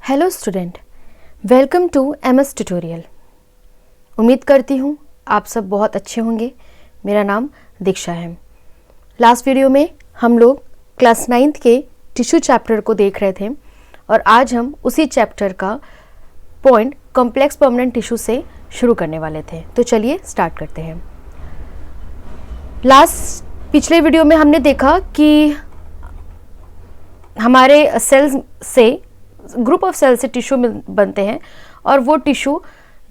Hello student, welcome to MS tutorial. उम्मीद करती हूँ आप सब बहुत अच्छे होंगे। मेरा नाम दीक्षा है। लास्ट वीडियो में हम लोग क्लास 9th के टिश्यू चैप्टर को देख रहे थे और आज हम उसी चैप्टर का पॉइंट कॉम्प्लेक्स परमानेंट टिश्यू से शुरू करने वाले थे। तो चलिए स्टार्ट करते हैं। पिछले वीडियो में हमने देखा कि हमारे सेल्स से ग्रुप ऑफ सेल से टिश्यू बनते हैं और वो टिश्यू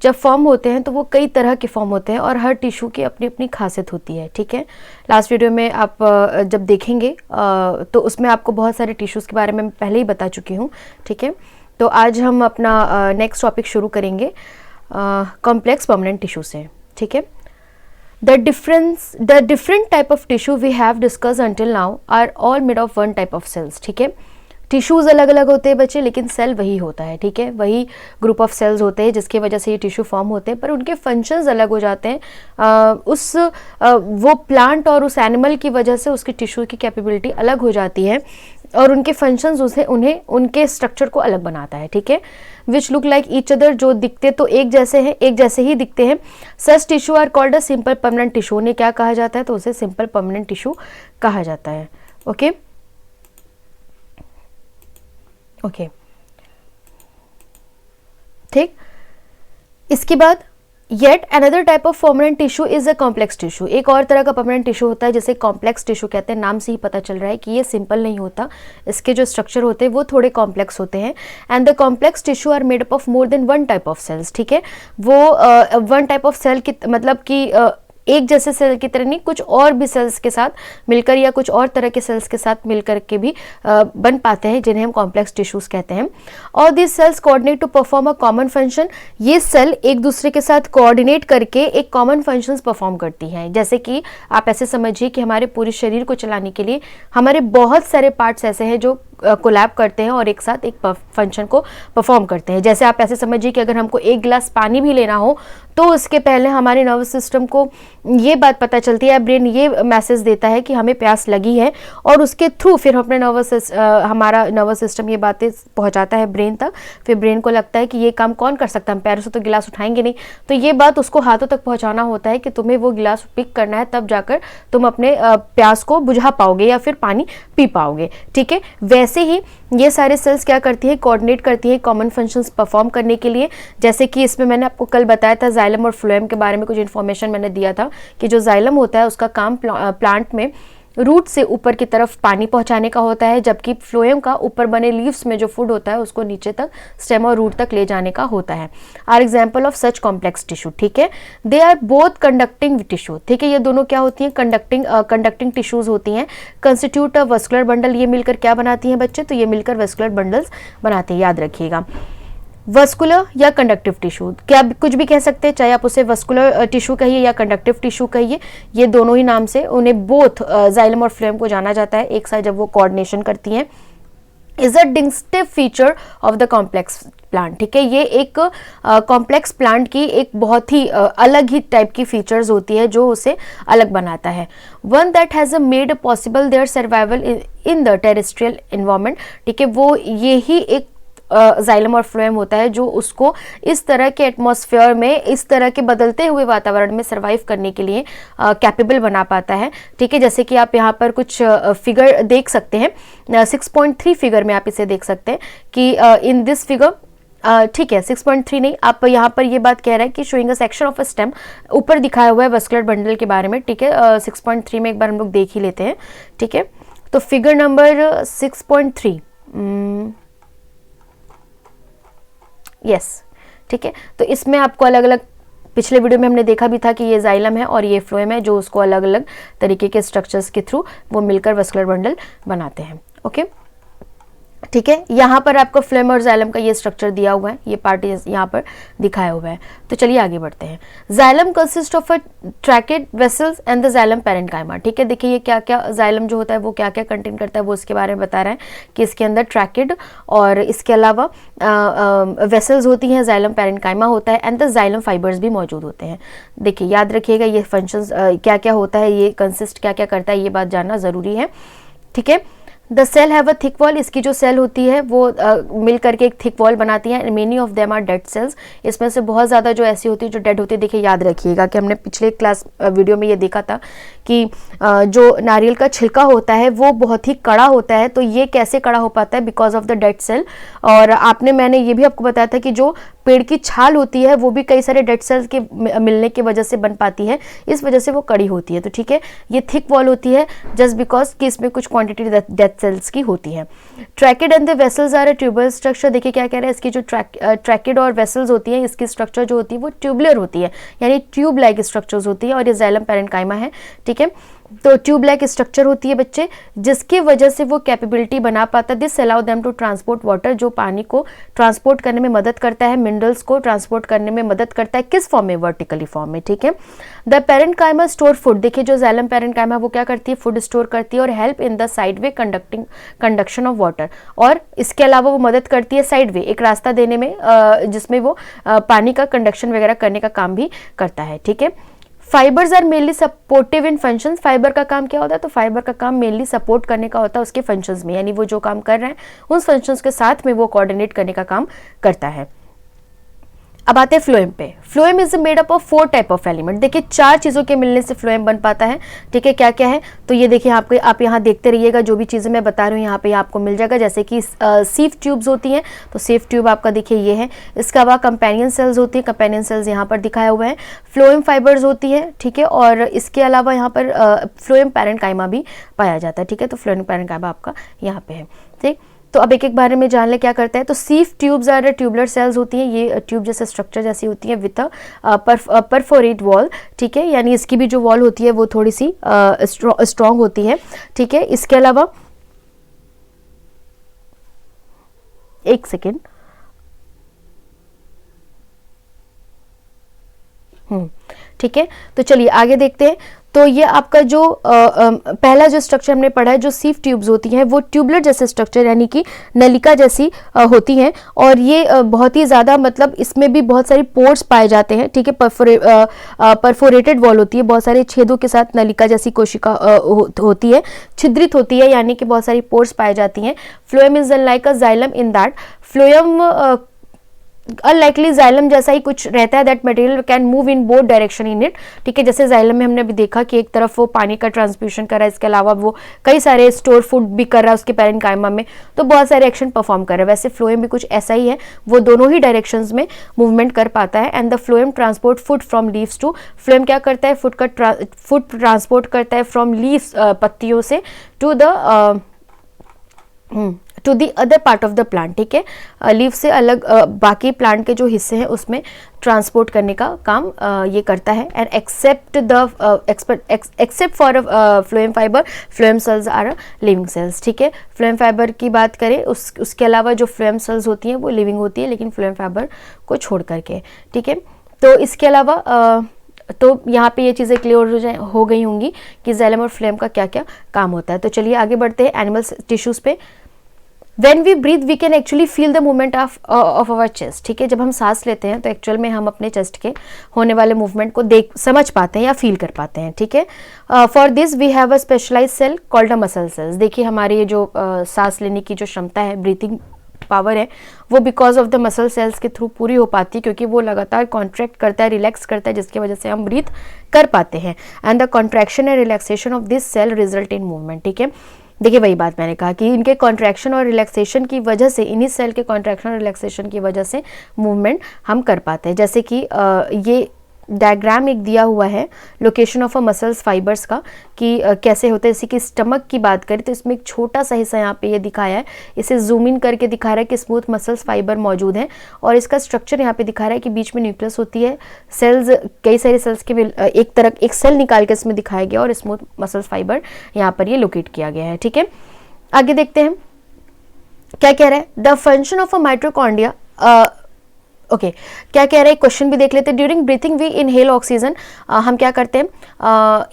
जब फॉर्म होते हैं तो वो कई तरह के फॉर्म होते हैं और हर टिश्यू की अपनी अपनी खासियत होती है। ठीक है, लास्ट वीडियो में आप जब देखेंगे तो उसमें आपको बहुत सारे टिश्यूज़ के बारे में पहले ही बता चुकी हूँ। ठीक है, तो आज हम अपना नेक्स्ट टॉपिक शुरू करेंगे कॉम्प्लेक्स परमानेंट टिश्यू से। ठीक है, the different type of tissue we have discussed until now are all made of one type of cells। ठीक है, टिश्यूज़ अलग अलग होते हैं बच्चे, लेकिन सेल वही होता है। ठीक है, वही ग्रुप ऑफ सेल्स होते हैं जिसकी वजह से ये टिश्यू फॉर्म होते हैं, पर उनके फंक्शंस अलग हो जाते हैं। वो प्लांट और उस एनिमल की वजह से उसकी टिश्यू की कैपेबिलिटी अलग हो जाती है और उनके फंक्शंस उन्हें उनके स्ट्रक्चर को अलग बनाता है। ठीक है, which look like each other, जो दिखते तो एक जैसे हैं, एक जैसे ही दिखते हैं। Such tissue are called a simple permanent tissue. उन्हें क्या कहा जाता है? तो उसे सिंपल परमानेंट टिश्यू कहा जाता है। ओके ओके, ठीक। इसके बाद yet another type of permanent tissue is a complex tissue. एक और तरह का परमानेंट टिश्यू होता है जिसे कॉम्प्लेक्स टिश्यू कहते हैं। नाम से ही पता चल रहा है कि ये सिंपल नहीं होता, इसके जो स्ट्रक्चर होते हैं वो थोड़े कॉम्प्लेक्स होते हैं। And the complex tissue are made up of more than one type of cells. ठीक है, वो वन टाइप ऑफ सेल की मतलब कि एक जैसे सेल की तरह नहीं, कुछ और भी सेल्स के साथ मिलकर या कुछ और तरह के सेल्स के साथ मिलकर के भी बन पाते हैं, जिन्हें हम कॉम्प्लेक्स टिश्यूज कहते हैं। और this cells coordinate to perform a common function. ये सेल एक दूसरे के साथ कोऑर्डिनेट करके एक कॉमन फंक्शंस परफॉर्म करती हैं। जैसे कि आप ऐसे समझिए कि हमारे पूरे शरीर को चलाने के लिए हमारे बहुत सारे पार्ट्स ऐसे हैं जो कोलैब करते हैं और एक साथ एक फंक्शन को परफॉर्म करते हैं। जैसे आप ऐसे समझिए कि अगर हमको एक गिलास पानी भी लेना हो तो उसके पहले हमारे नर्वस सिस्टम को ये बात पता चलती है, ब्रेन ये मैसेज देता है कि हमें प्यास लगी है और उसके थ्रू फिर अपने हमारा नर्वस सिस्टम ये बातें पहुंचाता है ब्रेन तक। फिर ब्रेन को लगता है कि ये काम कौन कर सकता है, हम पैरों से तो गिलास उठाएंगे नहीं, तो ये बात उसको हाथों तक पहुंचाना होता है कि तुम्हें वो गिलास पिक करना है, तब जाकर तुम अपने प्यास को बुझा पाओगे या फिर पानी पी पाओगे। ठीक है, वैसे ही ये सारे सेल्स क्या करती है? कोऑर्डिनेट करती है कॉमन फंक्शंस परफॉर्म करने के लिए। जैसे कि इसमें मैंने आपको कल बताया था जाइलम और फ्लोएम के बारे में, कुछ इन्फॉर्मेशन मैंने दिया था कि जो जाइलम होता है उसका काम प्लांट में रूट से ऊपर की तरफ पानी पहुंचाने का होता है, जबकि फ्लोएम का ऊपर बने लीव्स में जो फूड होता है उसको नीचे तक स्टेम और रूट तक ले जाने का होता है। Are example of such complex tissue. ठीक है, they are both conducting tissue. ठीक है, ये दोनों क्या होती हैं? कंडक्टिंग टिश्यूज होती हैं। Constitute a vascular bundle. ये मिलकर क्या बनाती हैं बच्चे? तो ये मिलकर वस्कुलर बंडल्स बनाते हैं, याद रखिएगा। वस्कुलर या कंडक्टिव टिश्यू, क्या कुछ भी कह सकते हैं, चाहे आप उसे वस्कुलर टिश्यू कहिए या कंडक्टिव टिश्यू कहिए, ये दोनों ही नाम से उन्हें बोथ जाइलम और फ्लोएम को जाना जाता है एक साथ जब वो कोऑर्डिनेशन करती हैं। Is a distinctive feature of the complex plant. ठीक है, ये एक कॉम्प्लेक्स प्लांट की एक बहुत ही अलग ही टाइप की फीचर्स होती है जो उसे अलग बनाता है। One that has made possible their survival in the terrestrial environment. ठीक है, वो ये ही एक जाइलम और फ्लोएम होता है जो उसको इस तरह के एटमॉस्फेयर में, इस तरह के बदलते हुए वातावरण में सर्वाइव करने के लिए कैपेबल बना पाता है। ठीक है, जैसे कि आप यहाँ पर कुछ फिगर देख सकते हैं, 6.3 फिगर में आप इसे देख सकते हैं कि इन दिस फिगर, ठीक है 6.3 नहीं, आप यहाँ पर ये बात कह रहा है कि showing a section of a stem, ऊपर दिखाया हुआ है वस्कुलर बंडल के बारे में। ठीक है, 6.3 में एक बार हम लोग देख ही लेते हैं। ठीक है, तो फिगर नंबर 6.3, यस ठीक है, तो इसमें आपको अलग अलग, पिछले वीडियो में हमने देखा भी था कि ये जाइलम है और ये फ्लोएम है जो उसको अलग अलग तरीके के स्ट्रक्चर्स के थ्रू वो मिलकर वस्कुलर बंडल बनाते हैं। ओके, ठीक है, यहाँ पर आपको फ्लोएम और जाइलम का ये स्ट्रक्चर दिया हुआ है, ये पार्ट यहाँ पर दिखाया हुआ है। तो चलिए आगे बढ़ते हैं। Xylem consist of a tracheid vessels and the xylem parenchyma. ठीक है, देखिए ये क्या क्या जाइलम जो होता है वो क्या क्या कंटेन करता है वो इसके बारे में बता रहे हैं कि इसके अंदर ट्रैकेड और इसके अलावा वेसल्स होती हैं, जाइलम पैरेन्काइमा होता है एंड द जाइलम फाइबर्स भी मौजूद होते हैं। देखिए याद रखिएगा ये फंक्शंस क्या क्या होता है, ये कंसिस्ट क्या क्या करता है, ये बात जानना ज़रूरी है। ठीक है, the cell have a thick wall, इसकी जो सेल होती है वो मिल करके एक थिक वॉल बनाती है। Many of them are dead cells, इसमें से बहुत ज़्यादा जो ऐसी होती है जो डेड होती है। देखिए याद रखिएगा कि हमने पिछले क्लास वीडियो में ये देखा था कि जो नारियल का छिलका होता है वो बहुत ही कड़ा होता है, तो ये कैसे कड़ा हो पाता है? Because of the dead cell. और मैंने ये भी आपको बताया था कि जो पेड़ की छाल होती है वो भी कई सारे डेड सेल्स के मिलने की वजह से बन पाती है, इस वजह से वो कड़ी होती है। तो ठीक है, ये थिक वॉल होती है जस्ट बिकॉज कि इसमें कुछ क्वांटिटी डेड सेल्स की होती है। Tracheid and the vessels are a tubular structure. देखिए क्या कह रहा है, इसकी जो ट्रैकेड और वेसल्स होती है, इसकी स्ट्रक्चर जो होती है वो ट्यूबुलर होती है, यानी ट्यूब लाइक स्ट्रक्चर्स होती है। और ये जाइलम पैरेन्काइमा है, ठीक है। तो ट्यूब लाइक स्ट्रक्चर होती है बच्चे, जिसकी वजह से वो कैपेबिलिटी बना पाता है। This allow them to transport water, जो पानी को ट्रांसपोर्ट करने में मदद करता है, मिनरल्स को ट्रांसपोर्ट करने में मदद करता है। किस फॉर्म में? वर्टिकली फॉर्म में, ठीक है। The parenchyma store food. देखिए जो जाइलम पैरेन्काइमा वो क्या करती है? फूड स्टोर करती है और help in the sideway conduction of water. और इसके अलावा वो मदद करती है साइडवे, एक रास्ता देने में, जिसमें वो पानी का कंडक्शन वगैरह करने का काम भी करता है, ठीक है। Fibres are mainly supportive in functions. Fibre का काम क्या होता है? तो फाइबर का काम मेनली सपोर्ट करने का होता है उसके फंक्शंस में, यानी वो जो काम कर रहे हैं उन फंक्शंस के साथ में वो कोऑर्डिनेट करने का काम करता है। अब आते हैं फ्लोएम पे। Phloem is made up of 4 type of element. देखिए 4 चीज़ों के मिलने से फ्लोएम बन पाता है, ठीक है। क्या क्या है? तो ये देखिए आप यहाँ देखते रहिएगा, जो भी चीज़ें मैं बता रही हूँ यहाँ पे आपको मिल जाएगा। जैसे कि सीफ ट्यूब्स होती हैं, तो सीफ ट्यूब आपका देखिए ये है। इसके अलावा कंपेनियन सेल्स होती है, कंपेनियन सेल्स यहाँ पर दिखाया हुआ है। फ्लोएम फाइबर्स होती है, ठीक है। और इसके अलावा यहाँ पर फ्लोएम पैरेन्काइमा भी पाया जाता है, ठीक है। तो फ्लोएम पैरेन्काइमा आपका यहाँ पे है, ठीक। तो अब एक एक बारे में जान ले क्या करता है। तो सीफ ट्यूब्स आर ट्यूबुलर सेल्स होती हैं, ये ट्यूब जैसे स्ट्रक्चर जैसी होती है विद परफोरेट वॉल, ठीक है। यानी इसकी भी जो वॉल होती है वो थोड़ी सी स्ट्रॉन्ग होती है, ठीक है। इसके अलावा एक सेकेंड, ठीक है। तो चलिए आगे देखते हैं। तो ये आपका जो पहला जो स्ट्रक्चर हमने पढ़ा है, जो सीफ ट्यूब्स होती हैं वो ट्यूबुलर जैसे स्ट्रक्चर यानी कि नलिका जैसी होती हैं। और ये बहुत ही ज़्यादा, मतलब इसमें भी बहुत सारी पोर्स पाए जाते हैं, ठीक है। परफोरेटेड वॉल होती है, बहुत सारे छेदों के साथ नलिका जैसी कोशिका होती है, छिद्रित होती है, यानी कि बहुत सारी पोर्स पाई जाती हैं। Phloem is like a xylem in that phloem unlikely xylem जैसा ही कुछ रहता है, that material can move in both direction in it, ठीक है। जैसे जाइलम में हमने अभी देखा कि एक तरफ वो पानी का ट्रांसम्यूशन कर रहा है, इसके अलावा वो कई सारे स्टोर फूड भी कर रहा है उसके पैरेन्काइमा में, तो बहुत सारे एक्शन परफॉर्म कर रहा है। वैसे फ्लोएम भी कुछ ऐसा ही है, वो दोनों ही डायरेक्शंस में मूवमेंट कर पाता है। And the phloem transport food from leaves to, phloem क्या करता है? फूड ट्रांसपोर्ट करता है फ्रॉम लीव्स, पत्तियों से, to the other part of the plant, ठीक है। लीफ से अलग बाकी प्लांट के जो हिस्से हैं उसमें ट्रांसपोर्ट करने का काम ये करता है। And except for phloem fibre, phloem cells are living cells, ठीक है। फ्लोएम फाइबर की बात करें, उसके अलावा जो फ्लोएम सेल्स होती हैं वो लिविंग होती है, लेकिन फ्लोएम फाइबर को छोड़ करके, ठीक है। तो इसके अलावा तो यहाँ पे ये चीज़ें क्लियर हो गई होंगी कि जाइलम और फ्लोएम का क्या क्या काम होता है। तो चलिए आगे बढ़ते हैं एनिमल टिश्यूज पे। When we breathe, we can actually feel the movement of our chest, ठीक है। जब हम सांस लेते हैं तो एक्चुअल में हम अपने चेस्ट के होने वाले मूवमेंट को समझ पाते हैं या फील कर पाते हैं, ठीक है। For this we have a specialise cell called a muscle cells. देखिए हमारी ये जो सांस लेने की जो क्षमता है, ब्रीथिंग पावर है, वो because of the muscle cells के थ्रू पूरी हो पाती है, क्योंकि वो लगातार कॉन्ट्रैक्ट करता है, रिलैक्स करता है, जिसकी वजह से हम ब्रीथ कर पाते हैं। And the contraction and relaxation of this cell result in movement, ठीक है। देखिए वही बात मैंने कहा कि इनके कॉन्ट्रैक्शन और रिलैक्सेशन की वजह से, इन्हीं सेल के कॉन्ट्रैक्शन और रिलैक्सेशन की वजह से मूवमेंट हम कर पाते हैं। जैसे कि ये डायग्राम एक दिया हुआ है location of a muscles fibres का, कि कैसे होता है। जैसे कि स्टमक की बात करें तो इसमें एक छोटा सा हिस्सा यहाँ पे ये दिखाया है, इसे जूम इन करके दिखा रहा है कि स्मूथ मसल्स फाइबर मौजूद हैं। और इसका स्ट्रक्चर यहाँ पे दिखा रहा है कि बीच में न्यूक्लियस होती है, सेल्स, कई सारे सेल्स के एक सेल निकाल के इसमें दिखाया गया और स्मूथ मसल्स फाइबर यहाँ पर ये लोकेट किया गया है, ठीक है। आगे देखते हैं क्या कह रहा है। The function of a mitochondria okay क्या कह रहे हैं, क्वेश्चन भी देख लेते हैं। During breathing we inhale oxygen, हम क्या करते हैं,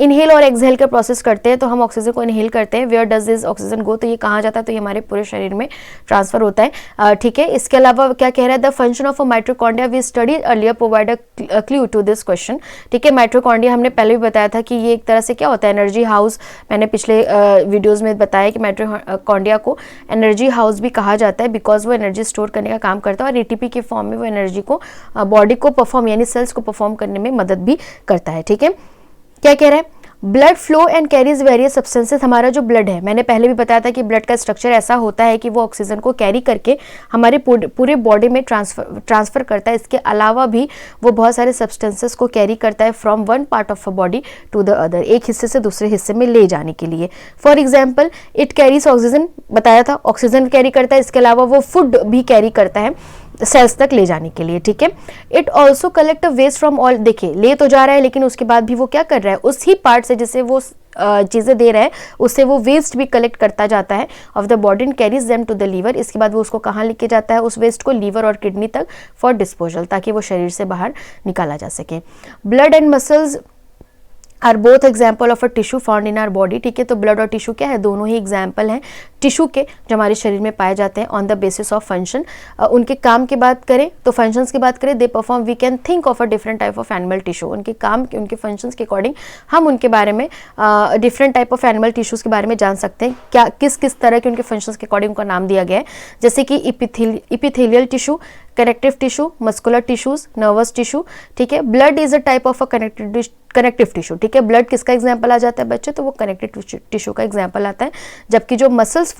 इनहेल और एक्सहेल का प्रोसेस करते हैं, तो हम ऑक्सीजन को इनहेल करते हैं। वेयर डज दिस ऑक्सीजन गो, तो ये कहाँ जाता है, तो ये हमारे पूरे शरीर में ट्रांसफर होता है, ठीक है। इसके अलावा क्या कह रहा है, the function of a mitochondria we study earlier provide a clue to this question, ठीक है। माइटोकॉन्ड्रिया हमने पहले भी बताया था कि ये एक तरह से क्या होता है, एनर्जी हाउस। मैंने पिछले वीडियोज में बताया कि माइटोकॉन्ड्रिया को एनर्जी हाउस भी कहा जाता है, बिकॉज वो एनर्जी स्टोर करने का काम करता है और एटीपी के फॉर्म में वो एनर्जी को बॉडी को परफॉर्म यानी सेल्स को परफॉर्म करने में मदद भी करता है, ठीक है। क्या कह रहा है, blood flow and carries various substances, हमारा जो ब्लड है, मैंने पहले भी बताया था कि ब्लड का स्ट्रक्चर ऐसा होता है कि वो ऑक्सीजन को कैरी करके हमारे पूरे बॉडी में ट्रांसफर करता है। इसके अलावा भी वो बहुत सारे सब्सटेंसेस को कैरी करता है from one part of a body to the other, एक हिस्से से दूसरे हिस्से में ले जाने के लिए। For example it carries oxygen, बताया था ऑक्सीजन कैरी करता है, इसके अलावा वो फूड भी कैरी करता है सेल्स तक ले जाने के लिए, ठीक है। It also collect waste from all, देखिए ले तो जा रहा है लेकिन उसके बाद भी वो क्या कर रहा है, उसी पार्ट से जिसे वो चीज़ें दे रहा है उससे वो वेस्ट भी कलेक्ट करता जाता है of the body and carries them to the liver. इसके बाद वो उसको कहाँ लेके जाता है, उस वेस्ट को लीवर और किडनी तक फॉर डिस्पोजल, ताकि वो शरीर से बाहर निकाला जा सके। Blood and muscles are both example of a tissue found in our body, ठीक है। तो ब्लड और टिश्यू क्या है, दोनों ही एग्जाम्पल हैं टिश्यू के जो हमारे शरीर में पाए जाते हैं on the basis of function. उनके काम की बात करें तो फंक्शंस की बात करें, they perform, we can think of a different type of animal tissue, उनके काम उनके फंक्शंस के अकॉर्डिंग हम उनके बारे में different type of animal tissues के बारे में जान सकते हैं, क्या किस किस तरह के उनके फंक्शंस के अकॉर्डिंग उनका नाम दिया गया है। जैसे कि epithelial tissue, connective tissue, muscular tissues, nervous tissue, ठीक है। Blood is a type of a connective tissue, ठीक है। ब्लड किसका एग्जाम्पल आ जाता है बच्चे, तो वो कनेक्टिव टिश्यू का एग्जाम्पल आता है, जबकि जो मसल्स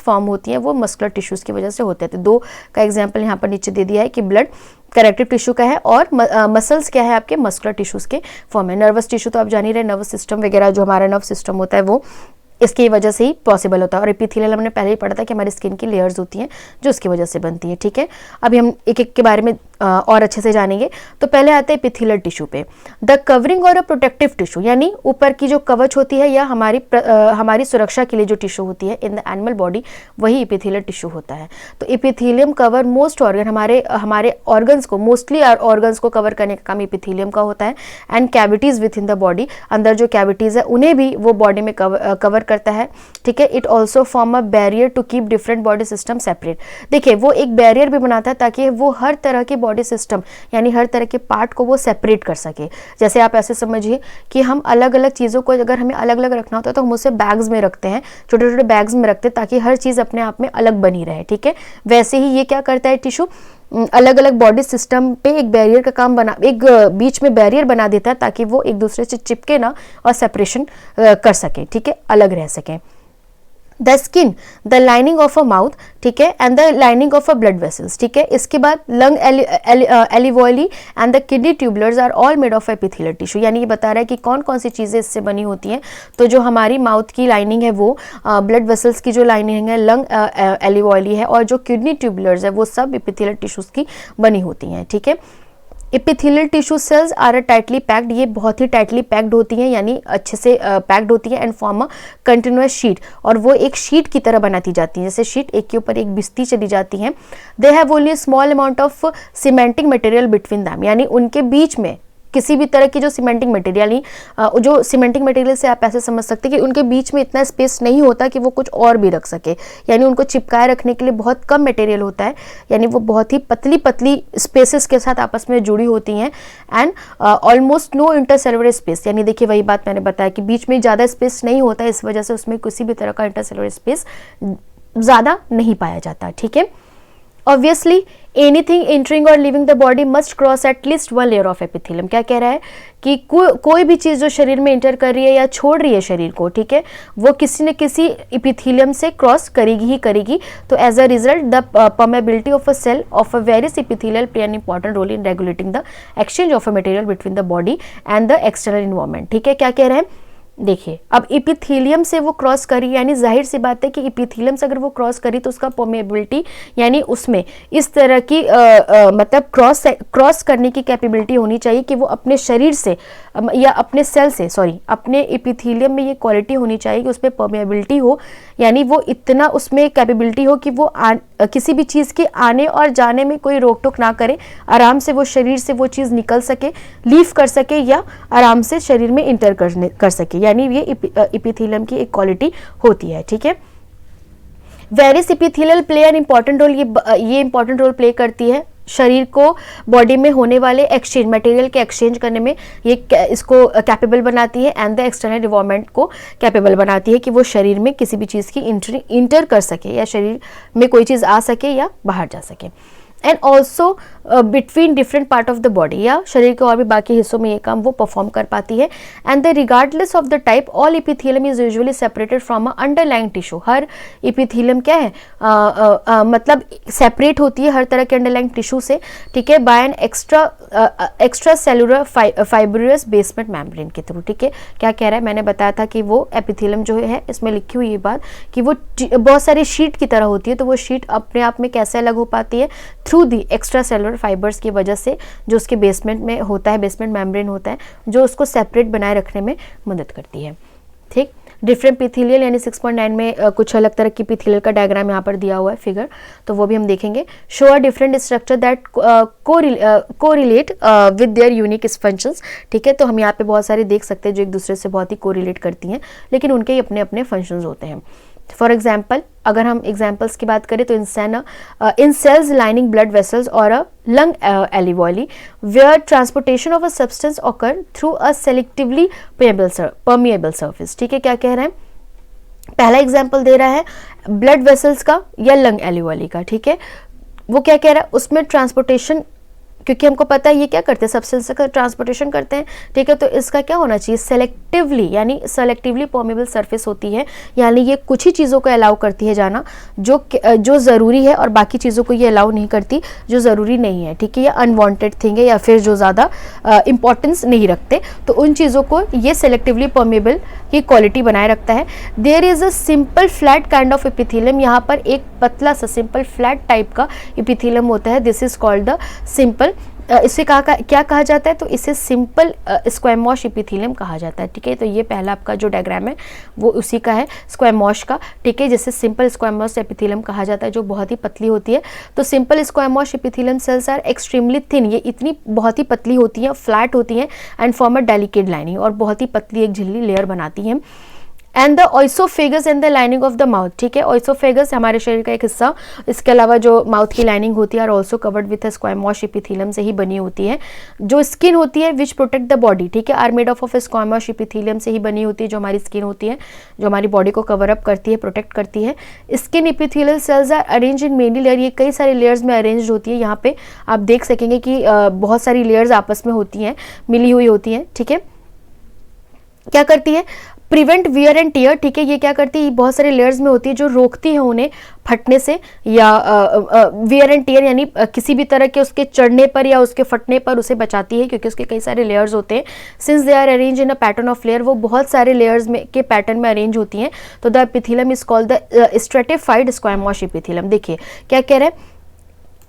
फॉर्म होती हैं वो मस्कुलर टिश्यूज की वजह से होते हैं। तो दो का एग्जाम्पल यहाँ पर नीचे दे दिया है कि ब्लड कनेक्टिव टिश्यू का है और मसल्स क्या है आपके मस्कुलर टिश्यूज के फॉर्म है। नर्वस टिश्यू तो आप जान ही रहे, नर्वस सिस्टम वगैरह जो हमारा नर्व सिस्टम होता है वो इसकी वजह से ही पॉसिबल होता है। और एपिथेलियल हमने पहले ही पढ़ा था कि हमारी स्किन की लेयर्स होती हैं जो उसकी वजह से बनती है, ठीक है। अभी हम एक एक के बारे में और अच्छे से जानेंगे। तो पहले आते हैं एपिथेलियल टिश्यू पे। द कवरिंग और अ प्रोटेक्टिव टिश्यू, यानी ऊपर की जो कवच होती है या हमारी सुरक्षा के लिए जो टिश्यू होती है इन द एनिमल बॉडी, वही एपिथेलियल टिश्यू होता है। तो एपिथेलियम कवर मोस्ट ऑर्गन, हमारे ऑर्गन्स को, मोस्टली ऑर्गन्स को कवर करने का काम एपिथेलियम का होता है। And cavities with in the body, अंदर जो कैविटीज है उन्हें भी वो बॉडी में कवर करता है, ठीक है। It also form a barrier to keep different body system separate, देखिए वो एक बैरियर भी बनाता है ताकि वो हर तरह के बॉडी सिस्टम यानी हर तरह के पार्ट को वो सेपरेट कर सके। जैसे आप ऐसे समझिए कि हम अलग अलग चीज़ों को अगर हमें अलग अलग रखना होता है तो हम उसे बैग्स में रखते हैं, छोटे छोटे बैग्स में रखते हैं ताकि हर चीज़ अपने आप में अलग बनी रहे, ठीक है। वैसे ही ये क्या करता है टिश्यू, अलग अलग बॉडी सिस्टम पे एक बैरियर का काम एक बीच में बैरियर बना देता है ताकि वो एक दूसरे से चिपके ना और सेपरेशन कर सके, ठीक है, अलग रह सकें। The skin, the lining of a mouth, ठीक है, and the lining of a blood vessels, ठीक है। इसके बाद lung alveoli and the kidney tubulars are all made of epithelial tissue, यानी ये बता रहा है कि कौन कौन सी चीज़ें इससे बनी होती हैं। तो जो हमारी माउथ की लाइनिंग है वो ब्लड वेसल्स की जो लाइनिंग है लंग एलिवोली है, और जो किडनी ट्यूबुलर्स है वो सब एपिथेलियल टिश्यूज की बनी होती हैं, ठीक है। Epithelial tissue cells are tightly packed, ये बहुत ही टाइटली पैक्ड होती हैं यानी अच्छे से पैक्ड होती है। And form a continuous sheet, और वो एक शीट की तरह बनाती जाती हैं, जैसे शीट एक के ऊपर एक बिस्ती चली जाती हैं। They have only small amount of cementing material between them, यानी उनके बीच में किसी भी तरह की जो सीमेंटिंग मटेरियल, जो सीमेंटिंग मटेरियल से आप ऐसे समझ सकते हैं कि उनके बीच में इतना स्पेस नहीं होता कि वो कुछ और भी रख सके, यानी उनको चिपकाए रखने के लिए बहुत कम मटेरियल होता है, यानी वो बहुत ही पतली पतली स्पेसेस के साथ आपस में जुड़ी होती हैं। And almost no intercellular space, यानी देखिए वही बात मैंने बताया कि बीच में ज़्यादा स्पेस नहीं होता है, इस वजह से उसमें किसी भी तरह का इंटरसेलुलर स्पेस ज़्यादा नहीं पाया जाता, ठीक है। Obviously, anything entering or leaving the body must cross at least one layer of epithelium, क्या कह रहा है कि कोई भी चीज़ जो शरीर में इंटर कर रही है या छोड़ रही है शरीर को, ठीक है, वो किसी न किसी एपिथेलियम से क्रॉस करेगी ही करेगी। तो as a result the permeability of a cell of a various epithelial play an important role in regulating the exchange of a material between the body and the external environment, ठीक है। क्या कह रहे हैं, देखिए अब एपिथेलियम से वो क्रॉस करी, यानी जाहिर सी बात है कि एपिथेलियम से अगर वो क्रॉस करी तो उसका परमेबिलिटी यानी उसमें इस तरह की मतलब क्रॉस करने की कैपेबिलिटी होनी चाहिए कि वो अपने शरीर से या अपने सेल से, सॉरी, अपने एपिथेलियम में ये क्वालिटी होनी चाहिए कि उसमें परमेबिलिटी हो, यानी वो इतना उसमें कैपेबिलिटी हो कि वो किसी भी चीज़ के आने और जाने में कोई रोक टोक ना करे, आराम से वो शरीर से वो चीज़ निकल सके, लीव कर सके या आराम से शरीर में इंटर कर सके, यानी ये एपिथेलियम की एक क्वालिटी होती है। ठीक है, various epithelial play an important role, ये इंपॉर्टेंट रोल प्ले करती है शरीर को बॉडी में होने वाले एक्सचेंज, मटेरियल के एक्सचेंज करने में ये इसको कैपेबल बनाती है एंड द एक्सटर्नल रिवॉर्मेंट को कैपेबल बनाती है कि वो शरीर में किसी भी चीज़ की इंटर कर सके या शरीर में कोई चीज़ आ सके या बाहर जा सके। And also between different part of the body, या शरीर के और भी बाकी हिस्सों में ये काम वो परफॉर्म कर पाती है। And the regardless of the type all epithelium is usually separated from a underlying tissue. Her epithelium क्या है, मतलब सेपरेट होती है हर तरह के अंडरलाइंग टिश्यू से, ठीक है, by an extracellular fibrous basement membrane के थ्रू। ठीक है, क्या कह रहा है, मैंने बताया था कि वो एपिथेलियम जो है, इसमें लिखी हुई ये बात कि वो बहुत सारी शीट की तरह होती है, तो वो शीट अपने आप में कैसे अलग हो पाती है, through the extra cellular fibres की वजह से, जो उसके बेसमेंट में होता है, बेसमेंट मेम्ब्रेन होता है, जो उसको सेपरेट बनाए रखने में मदद करती है। ठीक, डिफरेंट एपिथेलियल यानी 6.9 में कुछ अलग तरह की एपिथेलियल का डायग्राम यहाँ पर दिया हुआ है फिगर, तो वो भी हम देखेंगे। Show a different structure that correlate with their unique functions. ठीक है, तो हम यहाँ पे बहुत सारे देख सकते हैं जो एक दूसरे से बहुत ही कोरिलेट करती हैं, लेकिन उनके अपने अपने फंक्शंस होते हैं। फॉर एग्जाम्पल, अगर हम एग्जाम्पल्स की बात करें तो इन सेल्स लाइनिंग ब्लड वेसल्स और a lung alveoli where transportation of a substance occur through a selectively permeable surface. ठीक है, क्या कह रहे हैं, पहला एग्जाम्पल दे रहा है ब्लड वेसल्स का या लंग एलिवॉली का। ठीक है, वो क्या कह रहा है, उसमें ट्रांसपोर्टेशन, क्योंकि हमको पता है ये क्या करते हैं, सब्सटेंस का ट्रांसपोर्टेशन करते हैं। ठीक है, तो इसका क्या होना चाहिए, सेलेक्टिवली, यानी सेलेक्टिवली परमेबल सरफेस होती है, यानी ये कुछ ही चीज़ों को अलाउ करती है जाना जो ज़रूरी है, और बाकी चीज़ों को ये अलाउ नहीं करती जो ज़रूरी नहीं है। ठीक है, या अनवांटेड थिंग है या फिर जो ज़्यादा इंपॉर्टेंस नहीं रखते, तो उन चीज़ों को ये सेलेक्टिवली परमेबल की क्वालिटी बनाए रखता है। There is a simple flat kind of epithelium, यहाँ पर एक पतला सा सिंपल फ्लैट टाइप का एपिथेलियम होता है, this is called the simple, इसे क्या कहा जाता है, तो इसे सिंपल स्क्वैमोस एपिथेलियम कहा जाता है। ठीक है, तो ये पहला आपका जो डायग्राम है वो उसी का है, स्क्वैमोस का। ठीक है, जिसे सिंपल स्क्वैमोस एपिथेलियम कहा जाता है, जो बहुत ही पतली होती है। तो simple squamous epithelium cells are extremely thin, ये इतनी बहुत ही पतली होती हैं, फ्लैट होती हैं, and form a delicate lining, और बहुत ही पतली एक झिल्ली लेयर बनाती हैं। And the oesophagus and the lining of the mouth. ठीक है, ऑइसोफेगस हमारे शरीर का एक हिस्सा, इसके अलावा जो माउथ की लाइनिंग होती है और ऑल्सो कवर्ड विथ स्क्वैमोस एपिथेलियम से ही बनी होती है। जो स्किन होती है विच प्रोटेक्ट द बॉडी, ठीक है, आर मेड ऑफ स्क्वैमोस एपिथेलियम से ही बनी होती है, जो हमारी स्किन होती है, जो हमारी बॉडी को कवर अप करती है, प्रोटेक्ट करती है। Skin epithelial cells are arrange in many layer, ये कई सारे लेयर्स में अरेंज होती है। यहाँ पे आप देख सकेंगे कि बहुत सारी लेयर्स आपस में होती हैं, मिली हुई होती हैं। ठीक है, क्या करती है, प्रिवेंट वियर एंड टियर। ठीक है, ये क्या करती है, बहुत सारे लेयर्स में होती है जो रोकती है उन्हें फटने से, या वियर एंड टियर यानी किसी भी तरह के उसके चढ़ने पर या उसके फटने पर उसे बचाती है, क्योंकि उसके कई सारे लेयर्स होते हैं। Since they are arrange in a pattern of layer, वो बहुत सारे लेयर्स में के पैटर्न में अरेंज होती हैं, तो the epithelium is called the stratified squamous epithelium. देखिए क्या कह रहे हैं,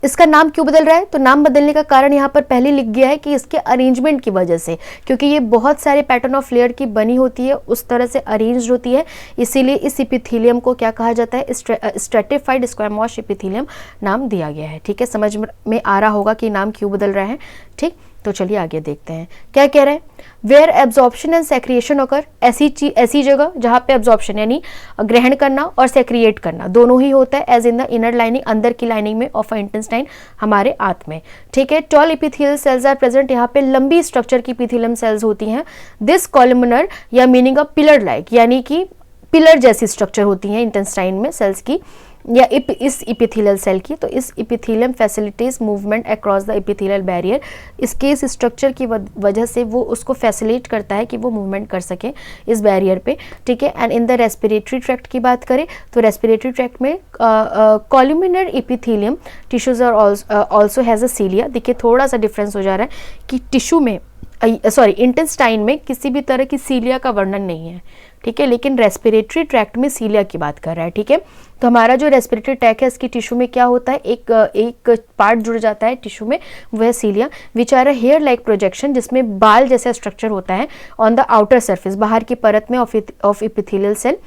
इसका नाम क्यों बदल रहा है, तो नाम बदलने का कारण यहाँ पर पहले लिख गया है कि इसके अरेंजमेंट की वजह से, क्योंकि ये बहुत सारे पैटर्न ऑफ लेयर की बनी होती है, उस तरह से अरेंज होती है, इसीलिए इस एपिथेलियम को क्या कहा जाता है, स्ट्रेटिफाइड स्क्वैमोस एपिथेलियम नाम दिया गया है। ठीक है, समझ में आ रहा होगा कि नाम क्यों बदल रहा है। ठीक, तो चलिए आगे देखते हैं क्या कह रहे हैं। वेयर एब्जॉर्प्शन एंड सेक्रिएशन होकर, ऐसी जगह जहाँ पे एब्जॉर्प्शन यानी ग्रहण करना और सेक्रिएट करना दोनों ही होता है, as in the inner lining, अंदर की लाइनिंग में, ऑफ इंटेस्टाइन, हमारे आंत में। ठीक है, tall epithelial cells are present, यहाँ पे लंबी स्ट्रक्चर की एपिथेलियम सेल्स होती हैं। दिस कॉलमनर या मीनिंग ऑफ पिलर लाइक, यानी कि पिलर जैसी स्ट्रक्चर होती हैं इंटेस्टाइन में सेल्स की, या इस एपिथेलियल सेल की। तो इस epithelium facilities movement across the epithelial barrier, इसके इस स्ट्रक्चर की वजह से वो उसको फैसिलिटेट करता है कि वो मूवमेंट कर सके इस बैरियर पे। ठीक है, and in the respiratory tract की बात करें तो रेस्पिरेटरी ट्रैक्ट में columnar epithelium tissues are also has a cilia. देखिए थोड़ा सा डिफरेंस हो जा रहा है कि टिश्यू में, सॉरी इंटेस्टाइन में किसी भी तरह की सीलिया का वर्णन नहीं है। ठीक है, लेकिन रेस्पिरेटरी ट्रैक्ट में सीलिया की बात कर रहा है। ठीक है, तो हमारा जो रेस्पिरेटरी ट्रैक्ट है इसकी टिश्यू में क्या होता है, एक पार्ट जुड़ जाता है टिश्यू में, वह cilia, which are a hair like projection, जिसमें बाल जैसा स्ट्रक्चर होता है ऑन द आउटर सरफेस, बाहर की परत में of epithelial cell.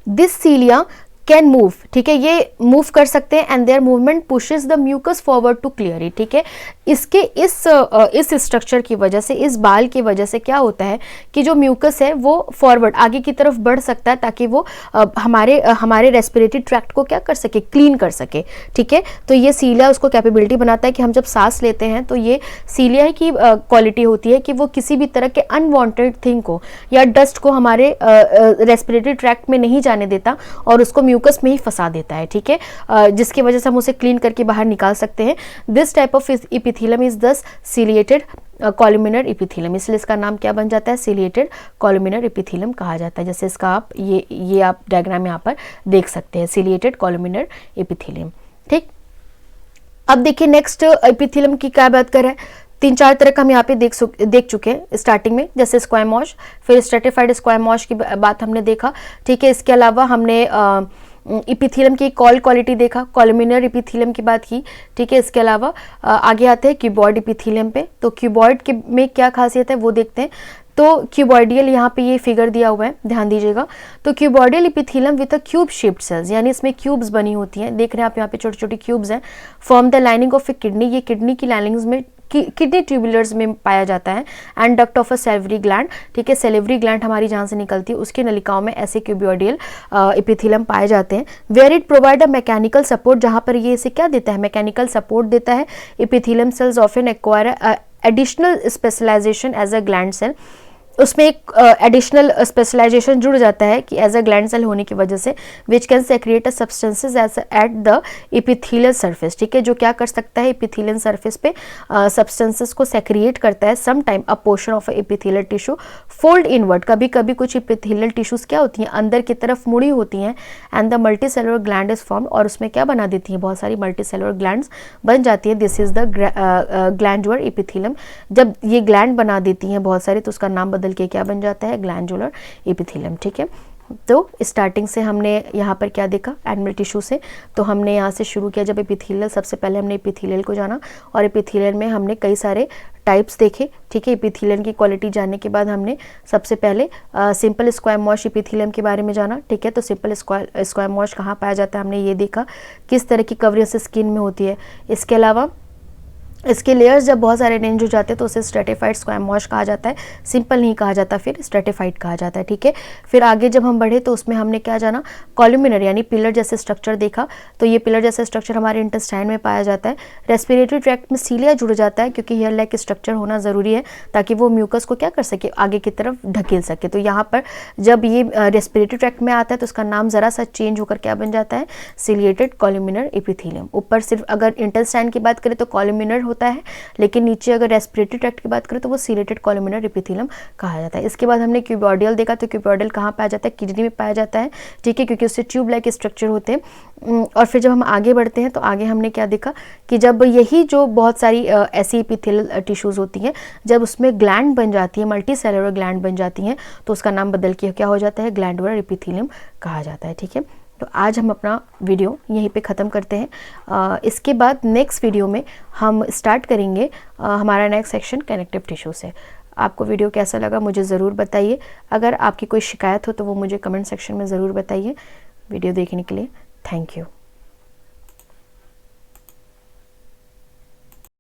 This cilia can move, ठीक है, ये मूव कर सकते हैं and their movement pushes the mucus forward to clear it, ठीक है। इसके इस स्ट्रक्चर की वजह से, इस बाल की वजह से क्या होता है कि जो म्यूकस है वो फॉरवर्ड आगे की तरफ बढ़ सकता है ताकि वो हमारे रेस्पिरेटरी ट्रैक्ट को क्या कर सके, क्लीन कर सके, ठीक है। तो ये सीलिया उसको कैपेबिलिटी बनाता है कि हम जब सांस लेते हैं तो ये सीलिया की क्वालिटी होती है कि वो किसी भी तरह के अनवांटेड थिंग को या डस्ट को हमारे रेस्पिरेटरी ट्रैक्ट में नहीं जाने देता और उसको म्यूकस में ही फंसा देता है, ठीक है, जिसकी वजह से हम उसे क्लीन करके बाहर निकाल सकते हैं। This type of epithelium is दस सीलिएटेड कॉलुमिनर इपिथेलियम, इसलिए इसका नाम क्या बन जाता है, सीलिएटेड कॉलुमिनर इपिथेलियम कहा जाता है। जैसे इसका आप ये आप डायग्राम यहाँ पर देख सकते हैं, सीलिएटेड कॉलुमिनर इपिथेलियम, ठीक। अब देखिए नेक्स्ट इपिथेलियम की क्या बात करें, 3-4 तरह का हम यहाँ पे देख चुके हैं स्टार्टिंग में, जैसे स्क्वैमोश, फिर स्ट्रेटिफाइड स्क्वैमोश की बात हमने देखा, ठीक है। इसके अलावा हमने इपिथेलियम की कॉल क्वालिटी देखा, कॉलुमिनर इपिथेलियम की बात की, ठीक है। इसके अलावा आगे आते हैं क्यूबॉइड इपिथेलियम पे, तो क्यूबॉइड के में क्या खासियत है वो देखते हैं। तो क्यूबॉइडियल यहाँ पे ये फिगर दिया हुआ है, ध्यान दीजिएगा। तो cuboidal epithelium with a cube shaped cells, यानी इसमें क्यूब्स बनी होती हैं, देख रहे हैं आप यहाँ पे छोटी छोटी क्यूब्स हैं, form the lining of A kidney, ये किडनी की लाइनिंग्स में किडनी ट्यूबुलर्स में पाया जाता है, and duct of a salivary gland, ठीक है, सेलिवरी ग्लैंड हमारी जहाँ से निकलती है उसकी नलिकाओं में ऐसे क्यूबॉइडियल इपिथेलियम पाए जाते हैं। Where it provide a mechanical support, जहाँ पर ये इसे क्या देता है, मैकेनिकल सपोर्ट देता है। Epithelium cells often acquire additional specialisation as a gland cell, उसमें एक एडिशनल स्पेशलाइजेशन जुड़ जाता है कि एज अ ग्लैंड सेल होने की वजह से, which can secrete a substances as at the epithelial surface, ठीक है, जो क्या कर सकता है इपिथेलियल सरफेस पे सब्सटेंसेस को सेक्रिएट करता है। Some time a portion of epithelial tissue fold inward, कभी कभी कुछ इपिथेलियल टिश्यूज क्या होती हैं, अंदर की तरफ मुड़ी होती हैं, and the multicellular gland is form, और उसमें क्या बना देती हैं, बहुत सारी मल्टीसेलुलर ग्लैंड्स बन जाती है। This is the glandular epithelium, जब ये ग्लैंड बना देती हैं बहुत सारी तो उसका नाम बदल के क्या बन जाता है, ग्लैंडुलर इपिथेलियम, ठीक है। तो स्टार्टिंग से हमने यहाँ पर क्या देखा, एनिमल टिश्यू से, तो हमने यहाँ से शुरू किया जब इपिथेलियल, सबसे पहले हमने इपिथेलियल को जाना, और इपिथेलियल में हमने कई सारे टाइप्स देखे, ठीक है। इपिथेलियम की क्वालिटी जानने के बाद हमने सबसे पहले सिंपल स्क्वैमोश इपिथेलियम के बारे में जाना, ठीक है। तो सिंपल स्क्वैमोश कहाँ पाया जाता है, हमने ये देखा किस तरह की कवरेज स्किन में होती है। इसके अलावा इसके लेयर्स जब बहुत सारे रेंज हो जाते हैं तो उसे स्ट्रेटिफाइड स्क्वैमोश कहा जाता है, सिंपल नहीं कहा जाता, फिर स्ट्रेटिफाइड कहा जाता है, ठीक है। फिर आगे जब हम बढ़े तो उसमें हमने क्या जाना, कॉलुमिनर यानी पिलर जैसे स्ट्रक्चर देखा, तो ये पिलर जैसे स्ट्रक्चर हमारे इंटेस्टाइन में पाया जाता है। रेस्पिरेटरी ट्रैक्ट में सीलिया जुड़ जाता है क्योंकि हेयर लाइक स्ट्रक्चर होना ज़रूरी है ताकि वो म्यूकस को क्या कर सके, आगे की तरफ ढकेल सके। तो यहाँ पर जब ये रेस्पिरेटरी ट्रैक्ट में आता है तो उसका नाम ज़रा सा चेंज होकर क्या बन जाता है, सीलिएटेड कॉलुमिनर इपिथेलियम। ऊपर सिर्फ अगर इंटेस्टाइन की बात करें तो कॉलुमिनर होता है, लेकिन नीचे अगर रेस्पिरेटरी ट्रैक्ट की बात करें तो वो सीलेटेड कॉलुमिनर इपिथेलियम कहा जाता है। इसके बाद हमने क्यूबॉइडियल देखा, तो क्यूबॉइडियल कहाँ पाया जाता है, किडनी में पाया जाता है, ठीक है, क्योंकि उससे ट्यूब लाइक स्ट्रक्चर होते हैं। और फिर जब हम आगे बढ़ते हैं तो आगे हमने क्या देखा कि जब यही जो बहुत सारी ऐसी इपिथेलियल टिश्यूज होती हैं, जब उसमें ग्लैंड बन जाती है, मल्टी सेलुलर ग्लैंड बन जाती हैं, तो उसका नाम बदल के क्या हो जाता है, ग्लैंडुलर इपिथेलियम कहा जाता है, ठीक है। तो आज हम अपना वीडियो यहीं पे ख़त्म करते हैं। इसके बाद नेक्स्ट वीडियो में हम स्टार्ट करेंगे हमारा नेक्स्ट सेक्शन कनेक्टिव टिश्यू से। आपको वीडियो कैसा लगा मुझे ज़रूर बताइए। अगर आपकी कोई शिकायत हो तो वो मुझे कमेंट सेक्शन में ज़रूर बताइए। वीडियो देखने के लिए थैंक यू।